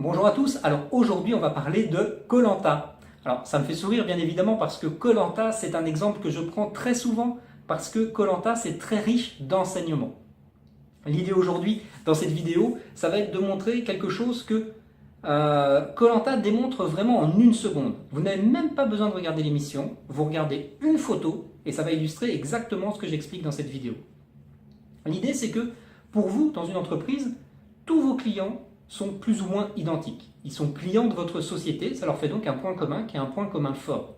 Bonjour à tous, alors aujourd'hui on va parler de koh Lanta. Alors ça me fait sourire bien évidemment parce que koh Lanta c'est un exemple que je prends très souvent parce que koh Lanta c'est très riche d'enseignements. L'idée aujourd'hui dans cette vidéo ça va être de montrer quelque chose que koh Lanta démontre vraiment en une seconde. Vous n'avez même pas besoin de regarder l'émission, vous regardez une photo et ça va illustrer exactement ce que j'explique dans cette vidéo. L'idée c'est que pour vous dans une entreprise, tous vos clients sont plus ou moins identiques. Ils sont clients de votre société, ça leur fait donc un point commun qui est un point commun fort.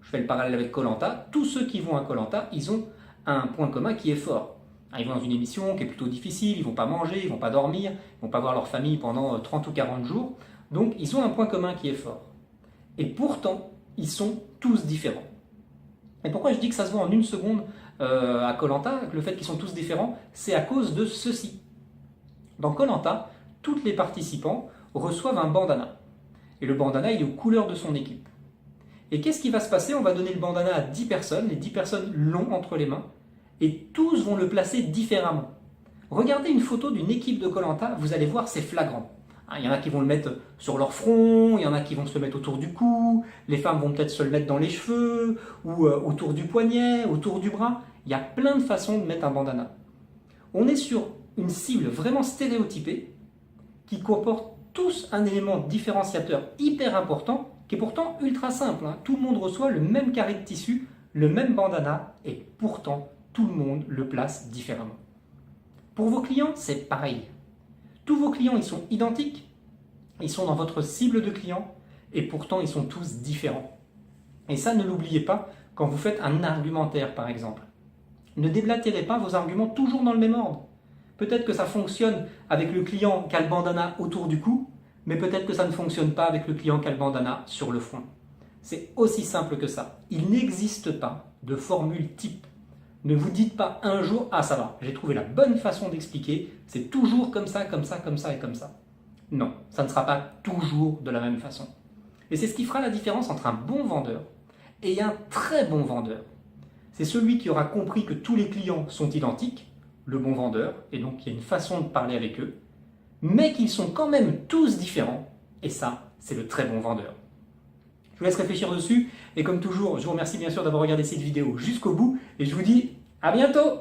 Je fais le parallèle avec koh Lanta, tous ceux qui vont à koh Lanta, ils ont un point commun qui est fort. Ils vont dans une émission qui est plutôt difficile, ils ne vont pas manger, ils ne vont pas dormir, ils ne vont pas voir leur famille pendant 30 ou 40 jours, donc ils ont un point commun qui est fort. Et pourtant, ils sont tous différents. Et pourquoi je dis que ça se voit en une seconde à koh Lanta, le fait qu'ils sont tous différents, c'est à cause de ceci. Dans koh Lanta, toutes les participants reçoivent un bandana. Et le bandana, il est aux couleurs de son équipe. Et qu'est-ce qui va se passer? On va donner le bandana à 10 personnes, les 10 personnes l'ont entre les mains, et tous vont le placer différemment. Regardez une photo d'une équipe de koh Lanta, vous allez voir, c'est flagrant. Il y en a qui vont le mettre sur leur front, il y en a qui vont se le mettre autour du cou, les femmes vont peut-être se le mettre dans les cheveux, ou autour du poignet, autour du bras. Il y a plein de façons de mettre un bandana. On est sur une cible vraiment stéréotypée, qui comportent tous un élément différenciateur hyper important, qui est pourtant ultra simple. Tout le monde reçoit le même carré de tissu, le même bandana, et pourtant tout le monde le place différemment. Pour vos clients, c'est pareil. Tous vos clients, ils sont identiques, ils sont dans votre cible de clients, et pourtant ils sont tous différents. Et ça, ne l'oubliez pas quand vous faites un argumentaire, par exemple. Ne déblatérez pas vos arguments toujours dans le même ordre. Peut-être que ça fonctionne avec le client qui a le bandana autour du cou, mais peut-être que ça ne fonctionne pas avec le client qui a le bandana sur le front. C'est aussi simple que ça. Il n'existe pas de formule type. Ne vous dites pas un jour « Ah ça va, j'ai trouvé la bonne façon d'expliquer, c'est toujours comme ça, comme ça, comme ça et comme ça ». Non, ça ne sera pas toujours de la même façon. Et c'est ce qui fera la différence entre un bon vendeur et un très bon vendeur. C'est celui qui aura compris que tous les clients sont identiques, le bon vendeur, et donc il y a une façon de parler avec eux, mais qu'ils sont quand même tous différents, et ça, c'est le très bon vendeur. Je vous laisse réfléchir dessus, et comme toujours, je vous remercie bien sûr d'avoir regardé cette vidéo jusqu'au bout, et je vous dis à bientôt!